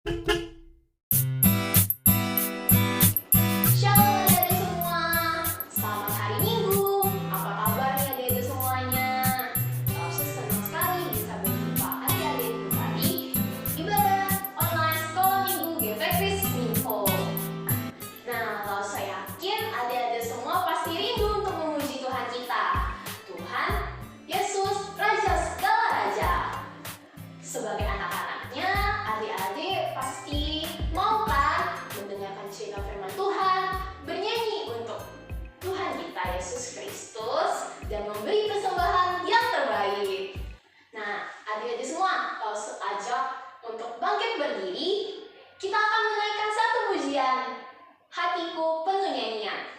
Shalom adik-adik semua, selamat hari Minggu. Apa kabar nih adik-adik semuanya? Sus senang sekali bisa berjumpa adik-adik kembali ibadah online sekolah minggu GPKRIS Minfo. Nah, kalau saya yakin adik-adik semua pasti rindu untuk memuji Tuhan kita, Tuhan Yesus, Raja segala raja. Sebagai anak-anaknya, adik-adik pasti mau kan mendengarkan cerita firman Tuhan, bernyanyi untuk Tuhan kita Yesus Kristus, dan memberi persembahan yang terbaik. Nah, adik-adik semua, kalau ajak untuk bangkit berdiri, kita akan menaikkan satu pujian, Hatiku Penuh Nyanyian.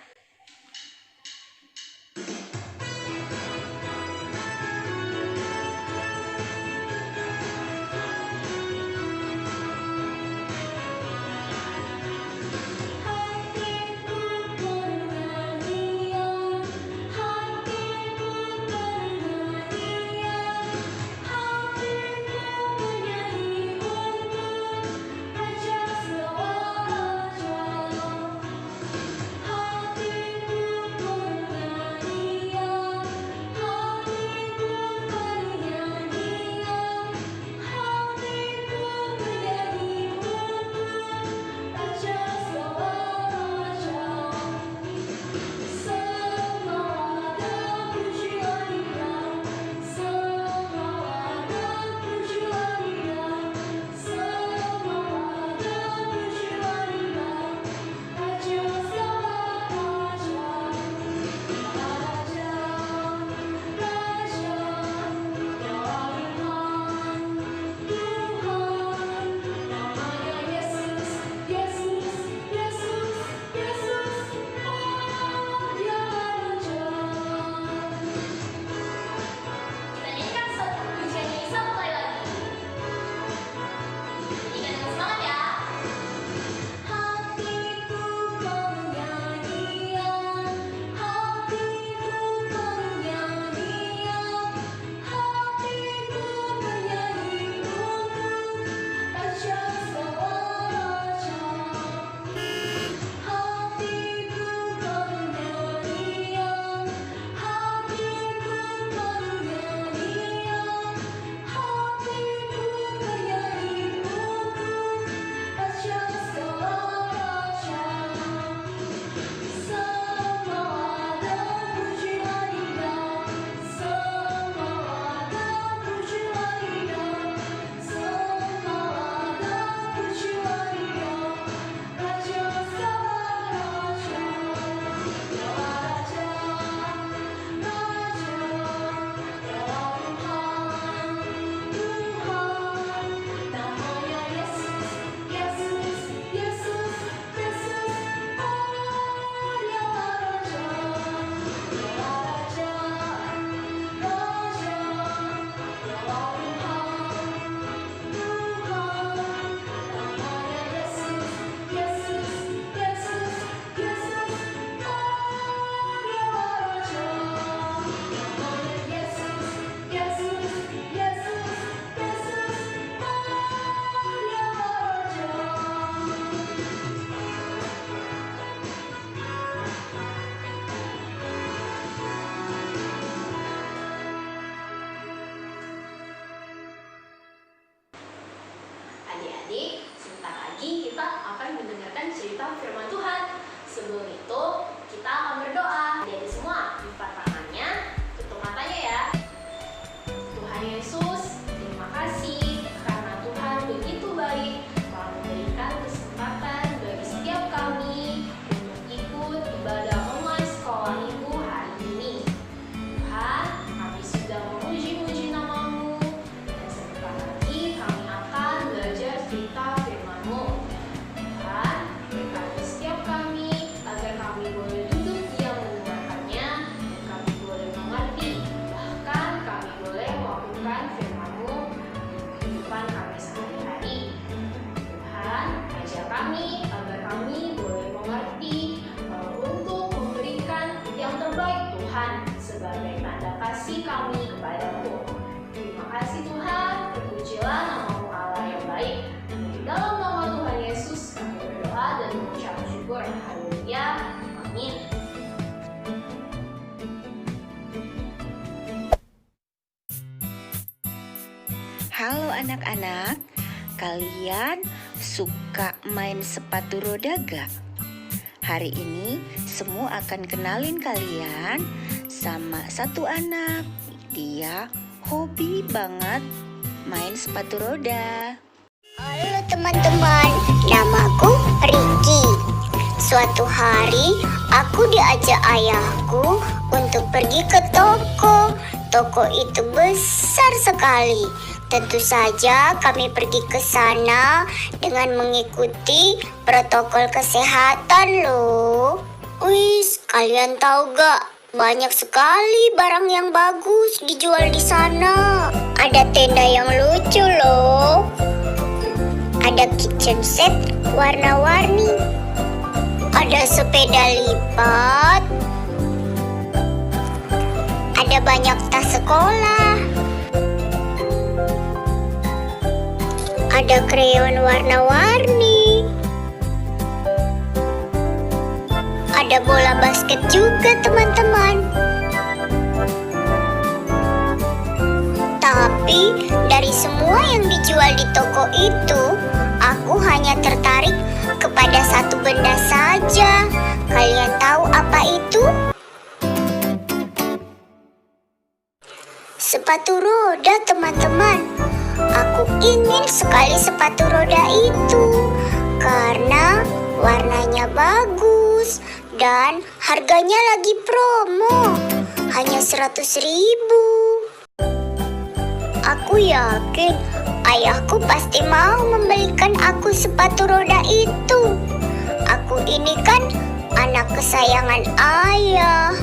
Adik-adik, sebentar lagi kita akan mendengarkan cerita firman Tuhan. Sebelum itu, kita akan berdoa. Adik-adik semua, lipat tangannya, tutup matanya ya. Tuhan Yesus, terima kasih karena Tuhan begitu baik telah memberikan kesempatan bagi setiap kami untuk ikut ibadah online sekolah minggu hari ini. Tuhan, kami sudah memuji-muji nama-Mu, dan sebentar lagi kami akan belajar cerita firman-Mu. Tuhan, berkati setiap kami agar kami boleh duduk diam mendengarkannya, dan kami boleh mengerti, bahkan kami boleh melakukan firman-Mu di kehidupan kami sehari-hari. Tuhan, ajar kami agar kami boleh mengerti untuk memberikan yang terbaik Tuhan sebagai tanda kasih kami kepadamu. Terima kasih Tuhan, terpujilah nama-Mu Allah yang baik. Di dalam nama anak-anak, kalian suka main sepatu roda gak? Hari ini semua akan kenalin kalian sama satu anak. Dia hobi banget main sepatu roda. Halo teman-teman, namaku Riki. Suatu hari aku diajak ayahku untuk pergi ke toko. Toko itu besar sekali. Tentu saja kami pergi ke sana dengan mengikuti protokol kesehatan loh. Wis, kalian tahu gak? Banyak sekali barang yang bagus dijual di sana. Ada tenda yang lucu loh. Ada kitchen set warna-warni. Ada sepeda lipat. Ada banyak tas sekolah. Ada krayon warna-warni. Ada bola basket juga, teman-teman. Tapi dari semua yang dijual di toko itu, aku hanya tertarik kepada satu benda saja. Kalian tahu apa itu? Sepatu roda, teman-teman. Aku ingin sekali sepatu roda itu karena warnanya bagus dan harganya lagi promo. Hanya 100.000. Aku yakin ayahku pasti mau membelikan aku sepatu roda itu. Aku ini kan anak kesayangan ayah.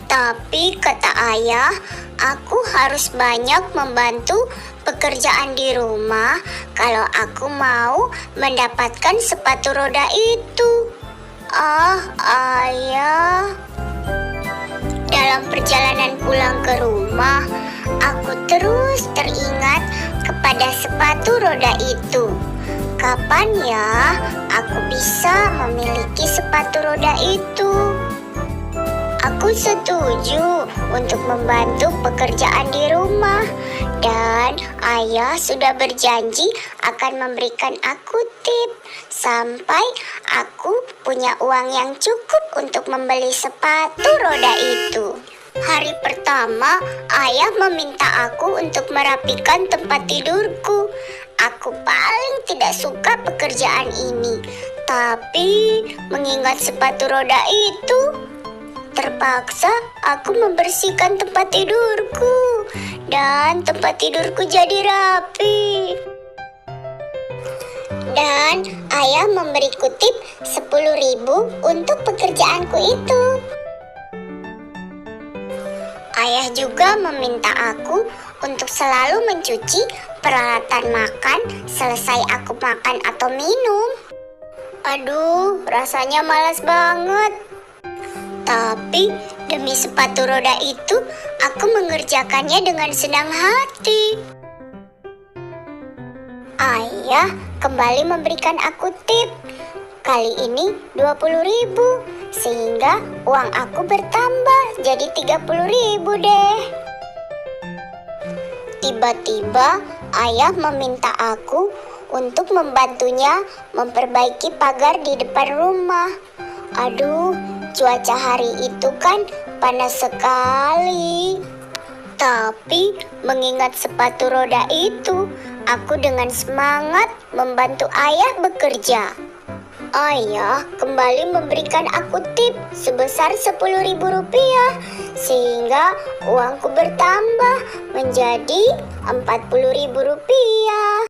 Tapi kata ayah, aku harus banyak membantu pekerjaan di rumah kalau aku mau mendapatkan sepatu roda itu. Ayah. Dalam perjalanan pulang ke rumah, aku terus teringat kepada sepatu roda itu. Kapan ya aku bisa memiliki sepatu roda itu? Aku setuju untuk membantu pekerjaan di rumah dan ayah sudah berjanji akan memberikan aku tip sampai aku punya uang yang cukup untuk membeli sepatu roda itu. Hari pertama, ayah meminta aku untuk merapikan tempat tidurku. Aku paling tidak suka pekerjaan ini, tapi mengingat sepatu roda itu, terpaksa aku membersihkan tempat tidurku dan tempat tidurku jadi rapi. Dan ayah memberiku tip 10.000 untuk pekerjaanku itu. Ayah juga meminta aku untuk selalu mencuci peralatan makan selesai aku makan atau minum. Aduh, rasanya malas banget. Tapi demi sepatu roda itu, aku mengerjakannya dengan senang hati. Ayah kembali memberikan aku tip. Kali ini 20.000, sehingga uang aku bertambah jadi 30.000 deh. Tiba-tiba ayah meminta aku untuk membantunya memperbaiki pagar di depan rumah. Aduh, cuaca hari itu kan panas sekali. Tapi mengingat sepatu roda itu, aku dengan semangat membantu ayah bekerja. Ayah kembali memberikan aku tip sebesar 10.000 rupiah, sehingga uangku bertambah menjadi 40.000 rupiah.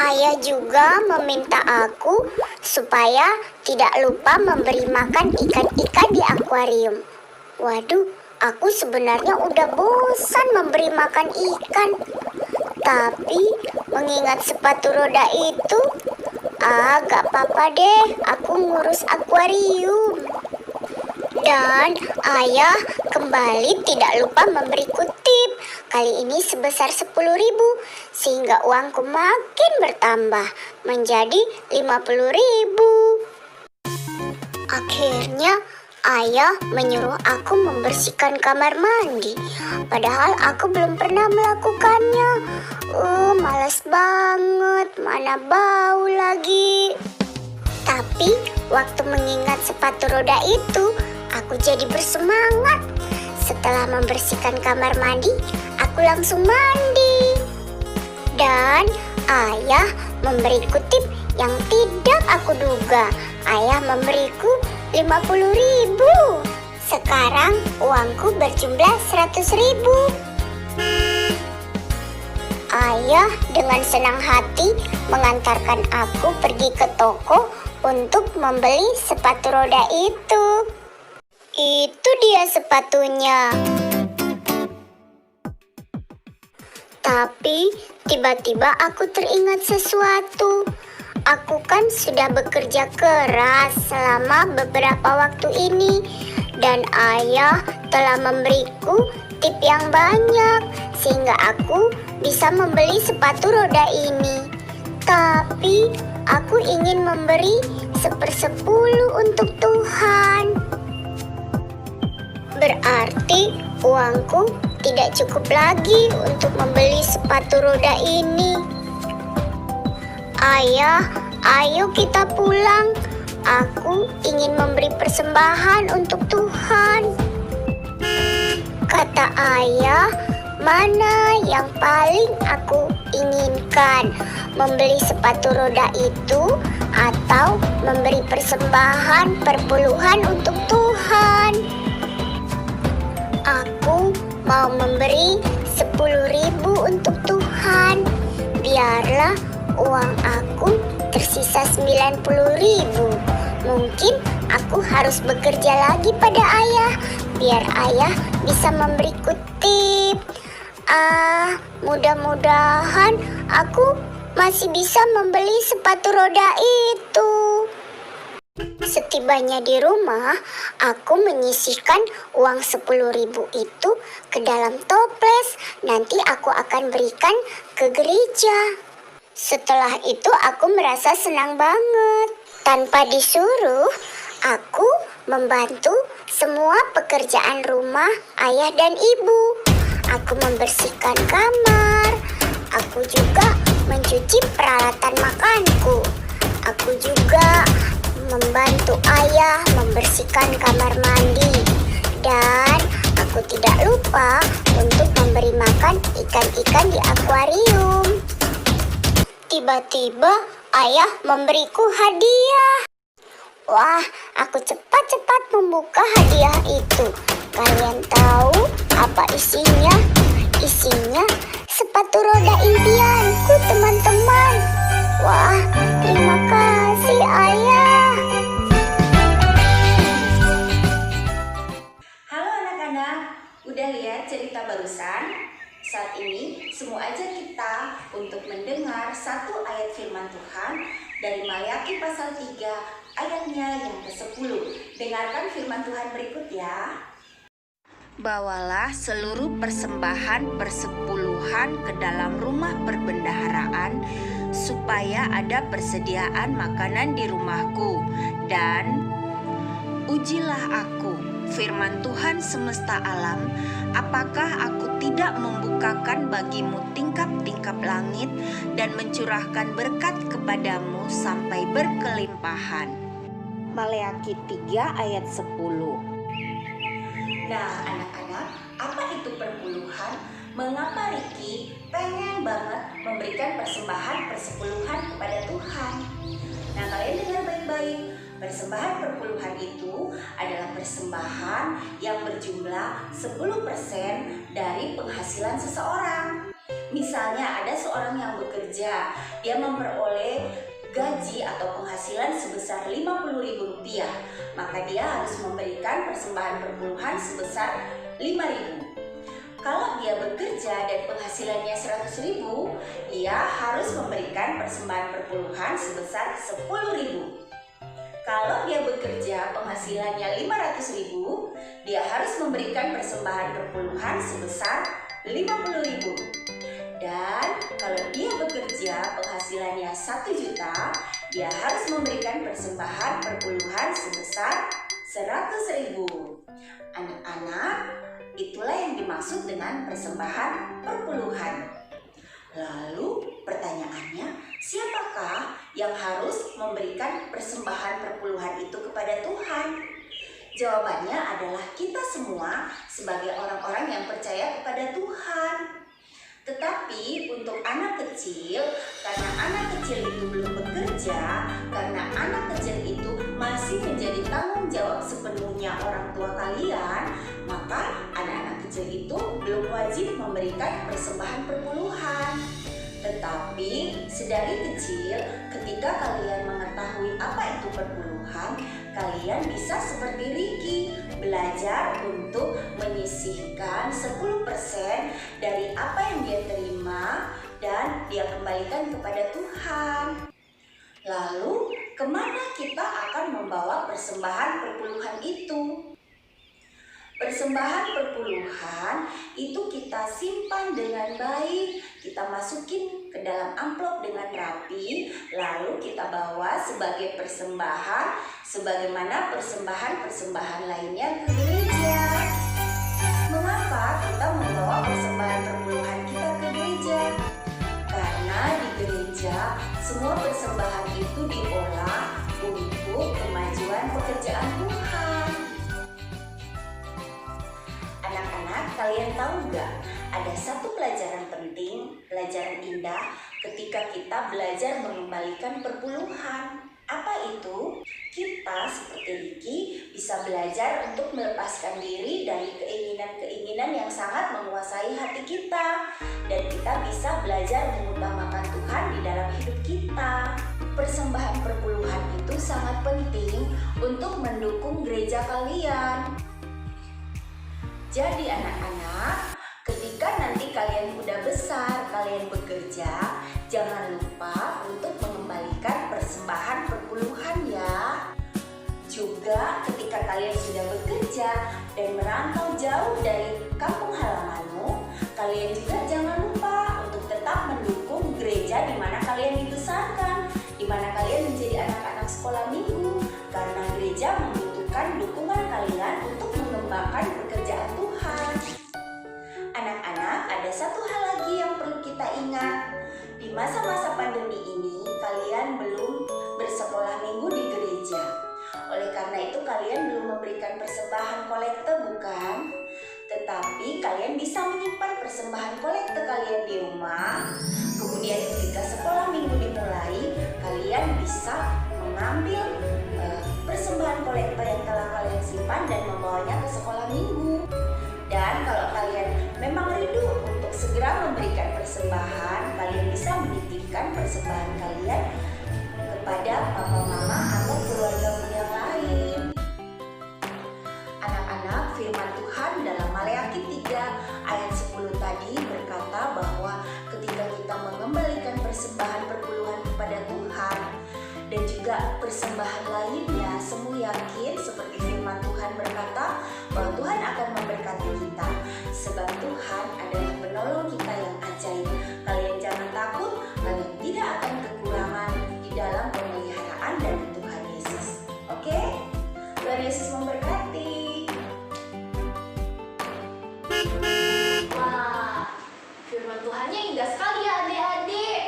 Ayah juga meminta aku supaya tidak lupa memberi makan ikan-ikan di akuarium. Waduh, aku sebenarnya udah bosan memberi makan ikan. Tapi mengingat sepatu roda itu, gak apa-apa deh, aku ngurus akuarium. Dan ayah kembali tidak lupa memberiku tip. Kali ini sebesar 10.000, sehingga uangku makin bertambah menjadi 50.000. Akhirnya Ayah menyuruh aku membersihkan kamar mandi, padahal aku belum pernah melakukannya. Malas banget, mana bau lagi. Tapi waktu mengingat sepatu roda itu, aku jadi bersemangat. Setelah membersihkan kamar mandi, aku langsung mandi. Dan ayah memberiku tip yang tidak aku duga. Ayah memberiku 50.000. Sekarang uangku berjumlah 100.000. Ayah dengan senang hati mengantarkan aku pergi ke toko untuk membeli sepatu roda itu. Itu dia sepatunya. Tapi tiba-tiba aku teringat sesuatu. Aku kan sudah bekerja keras selama beberapa waktu ini, dan ayah telah memberiku tip yang banyak sehingga aku bisa membeli sepatu roda ini. Tapi aku ingin memberi 1/10 untuk Tuhan. Berarti uangku tidak cukup lagi untuk membeli sepatu roda ini. Ayah, ayo kita pulang. Aku ingin memberi persembahan untuk Tuhan. Kata ayah, mana yang paling aku inginkan? Membeli sepatu roda itu atau memberi persembahan perpuluhan untuk Tuhan? Aku mau memberi 10.000 untuk Tuhan. Biarlah uang aku tersisa 90.000. Mungkin aku harus bekerja lagi pada ayah, biar ayah bisa memberiku tip. Mudah-mudahan aku masih bisa membeli sepatu roda itu. Setibanya di rumah, aku menyisihkan uang 10.000 itu ke dalam toples. Nanti aku akan berikan ke gereja. Setelah itu aku merasa senang banget. Tanpa disuruh, aku membantu semua pekerjaan rumah ayah dan ibu. Aku membersihkan kamar. Aku juga mencuci peralatan makanku. Aku juga membantu ayah membersihkan kamar mandi. Dan aku tidak lupa untuk memberi makan ikan-ikan di akuarium. Tiba-tiba ayah memberiku hadiah. Wah, aku cepat-cepat membuka hadiah itu. Kalian tahu apa isinya? Isinya sepatu roda impianku, teman-teman. Wah, terima kasih ayah. Halo anak-anak, udah lihat cerita barusan? Saat ini semua ajak kita untuk mendengar satu ayat firman Tuhan dari Maliaki pasal 3 ayatnya yang ke-10. Dengarkan firman Tuhan berikut ya. Bawalah seluruh persembahan persepuluhan ke dalam rumah perbendaharaan, supaya ada persediaan makanan di rumahku, dan ujilah aku, firman Tuhan semesta alam, apakah aku tidak membukakan bagimu tingkap-tingkap langit dan mencurahkan berkat kepadamu sampai berkelimpahan. Maleakhi 3 ayat 10. Nah anak-anak, apa itu perpuluhan? Mengapa Riki pengen banget memberikan persembahan persepuluhan kepada Tuhan? Nah kalian dengar baik-baik. Persembahan perpuluhan itu adalah persembahan yang berjumlah 10% dari penghasilan seseorang. Misalnya ada seorang yang bekerja, dia memperoleh gaji atau penghasilan sebesar Rp50.000, maka dia harus memberikan persembahan perpuluhan sebesar Rp5.000. Kalau dia bekerja dan penghasilannya Rp100.000, dia harus memberikan persembahan perpuluhan sebesar Rp10.000. Kalau dia bekerja penghasilannya Rp500.000, dia harus memberikan persembahan perpuluhan sebesar Rp50.000. Dan kalau dia bekerja penghasilannya 1 juta, dia harus memberikan persembahan perpuluhan sebesar 100.000. Anak-anak, itulah yang dimaksud dengan persembahan perpuluhan. Lalu pertanyaannya, siapakah yang harus memberikan persembahan perpuluhan itu kepada Tuhan? Jawabannya adalah kita semua sebagai orang-orang yang percaya kepada Tuhan. Tetapi untuk anak kecil, karena anak kecil itu belum bekerja, karena anak kecil itu masih menjadi tanggung jawab sepenuhnya orang tua kalian, maka anak-anak kecil itu belum wajib memberikan persembahan perpuluhan. Tetapi sedari kecil, ketika kalian mengetahui apa itu perpuluhan, kalian bisa seperti Ricky, belajar untuk menyisihkan 10% dari apa yang dia terima dan dia kembalikan kepada Tuhan. Lalu, kemana kita akan membawa persembahan perpuluhan itu? Persembahan perpuluhan itu kita simpan dengan baik, kita masukin ke dalam amplop dengan rapi, lalu kita bawa sebagai persembahan, sebagaimana persembahan-persembahan lainnya ke gereja. Mengapa kita membawa persembahan perpuluhan kita ke gereja? Karena di gereja semua persembahan itu diolah untuk kemajuan pekerjaan Tuhan. Anak-anak, kalian tahu gak? Ada satu pelajaran penting, pelajaran indah ketika kita belajar mengembalikan perpuluhan. Apa itu? Kita seperti Ricky bisa belajar untuk melepaskan diri dari keinginan-keinginan yang sangat menguasai hati kita. Dan kita bisa belajar mengutamakan Tuhan di dalam hidup kita. Persembahan perpuluhan itu sangat penting untuk mendukung gereja kalian. Jadi anak-anak, ketika nanti kalian udah besar, kalian bekerja, jangan lupa untuk mengembalikan persembahan perpuluhan ya. Juga ketika kalian sudah bekerja dan merantau jauh dari kampung halamanmu, kalian juga jangan lupa untuk tetap mendukung gereja di mana kalian dibesarkan, di mana kalian menjadi anak-anak sekolah minggu, karena gereja membutuhkan dukungan kalian untuk mengembangkan pekerjaan Tuhan. Anak-anak, ada satu hal lagi yang perlu kita ingat. Di masa-masa pandemi ini, kalian belum bersekolah minggu di gereja. Oleh karena itu, kalian belum memberikan persembahan kolekte, bukan? Tetapi kalian bisa menyimpan persembahan kolekte kalian di rumah. Kemudian ketika sekolah minggu dimulai, kalian bisa mengambil persembahan kolektor yang telah kalian simpan dan membawanya ke sekolah minggu. Dan kalau kalian memang rindu untuk segera memberikan persembahan, kalian bisa menitipkan persembahan kalian kepada papa mama atau keluargamu yang lain. Anak-anak, firman Tuhan dalam Maleakhi 3 ayat 10 tadi berkata bahwa ketika kita mengembalikan persembahan perpuluhan kepada Tuhan dan juga persembahan lainnya, semua yakin seperti firman Tuhan berkata bahwa Tuhan akan memberkati kita, sebab Tuhan adalah penolong kita yang ajaib. Kalian jangan takut, kalian tidak akan kekurangan di dalam pemeliharaan dari Tuhan Yesus. Oke? Tuhan Yesus memberkati. Wah, firman Tuhannya indah sekali ya adik-adik.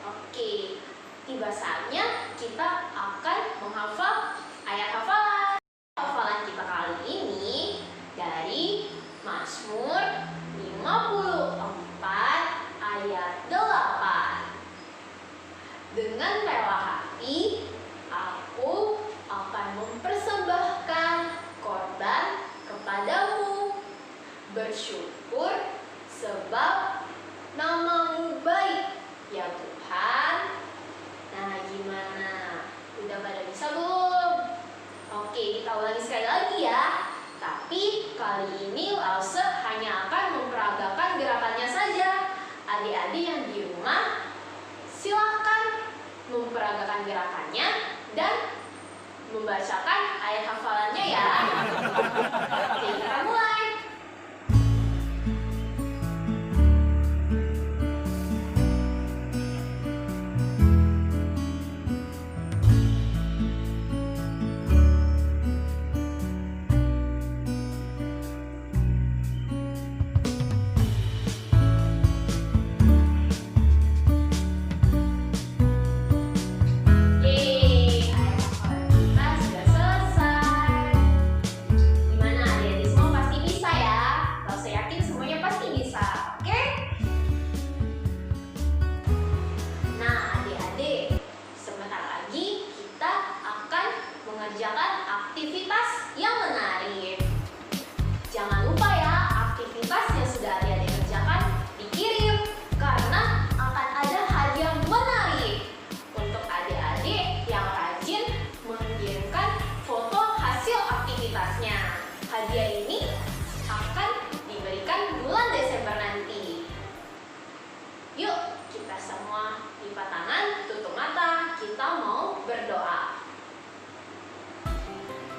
Oke, tiba saatnya kita akan menghafal ayat hafalan. Hafalan kita kali ini dari Mazmur 54 ayat 8. Dengan rela hati aku akan mempersembahkan korban kepadamu, bersyukur sebab nama-Mu baik ya Tuhan. Nah, gimana? Udah pada bisa belum? Oke, kita ulangi sekali lagi ya. Tapi kali ini Lause hanya akan memperagakan gerakannya saja. Adik-adik yang di rumah, silakan memperagakan gerakannya dan membacakan ayat hafalannya ya. Oke, kita mulai. semua lipat tangan, tutup mata, kita mau berdoa.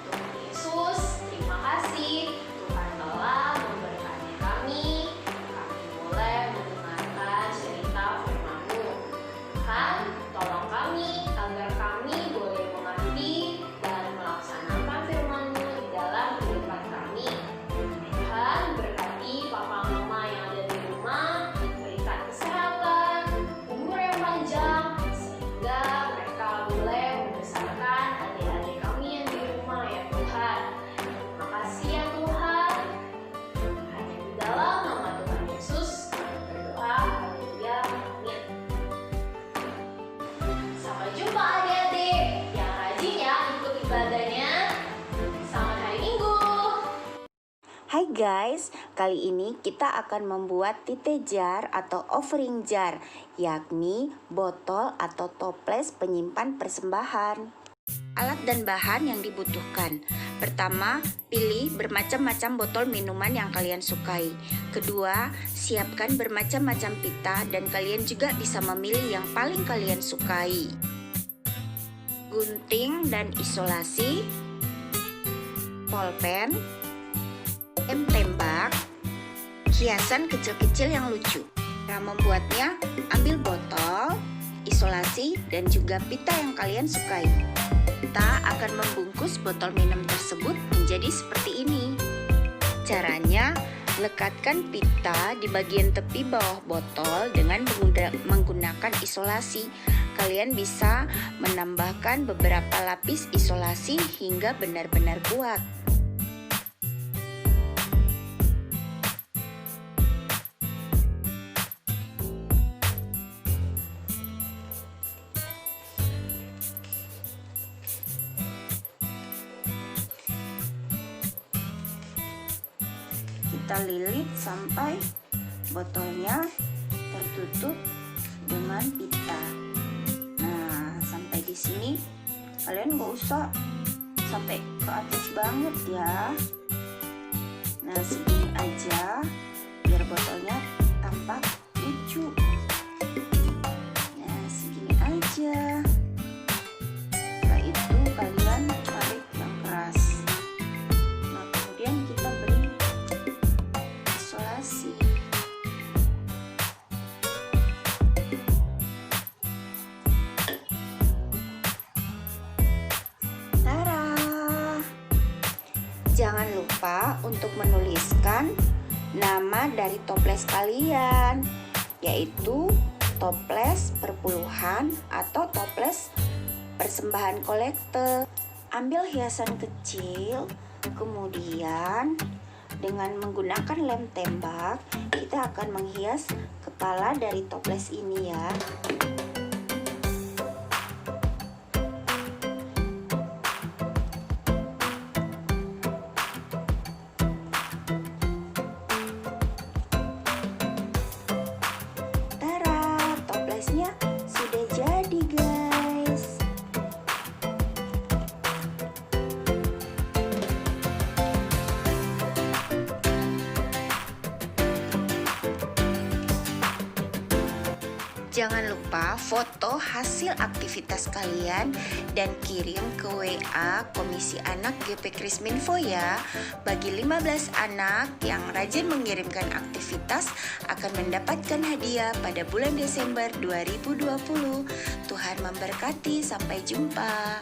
Tuhan Yesus, terima kasih Tuhan telah memberkati kami. Kami boleh mendengarkan cerita firman-Mu. Tuhan, tolong kami agar kami boleh mengerti dan melaksanakan firman-Mu di dalam kehidupan kami. Tuhan, berkati papa mama yang ada di rumah, berikan kesehatan, umur yang panjang, sehingga mereka boleh membesarkan adik-adik kami yang di rumah ya Tuhan. Terima kasih ya Tuhan. Hanya di dalam nama Tuhan Yesus kami berdoa. Haleluya. Amin. Sampai jumpa adik-adik yang rajin ya ikut ibadahnya. Selamat hari Minggu. Hai guys, kali ini kita akan membuat tite jar atau offering jar, yakni botol atau toples penyimpan persembahan. Alat dan bahan yang dibutuhkan. Pertama, pilih bermacam-macam botol minuman yang kalian sukai. Kedua, siapkan bermacam-macam pita dan kalian juga bisa memilih yang paling kalian sukai. Gunting dan isolasi, pulpen, lem tembak, hiasan kecil-kecil yang lucu. Cara membuatnya, ambil botol, isolasi, dan juga pita yang kalian sukai. Kita akan membungkus botol minum tersebut menjadi seperti ini. Caranya, lekatkan pita di bagian tepi bawah botol dengan menggunakan isolasi. Kalian bisa menambahkan beberapa lapis isolasi hingga benar-benar kuat. Kita lilit sampai botolnya tertutup dengan pita. Nah, sampai di sini kalian nggak usah sampai ke atas banget ya. Nah, segini aja biar botolnya tampak lucu. Nah, segini aja. Setelah itu kalian tarik yang keras. Nah, kemudian kita beri isolasi. Tara! Jangan lupa untuk menuliskan nama dari toples kalian, yaitu toples perpuluhan atau toples persembahan kolekte. Ambil hiasan kecil, kemudian dengan menggunakan lem tembak, kita akan menghias kepala dari toples ini ya. Tara, toplesnya sudah jadi guys. Jangan lupa foto hasil aktivitas kalian dan kirim ke WA Komisi Anak GP Krisminfo ya. Bagi 15 anak yang rajin mengirimkan aktivitas akan mendapatkan hadiah pada bulan Desember 2020. Tuhan memberkati, sampai jumpa.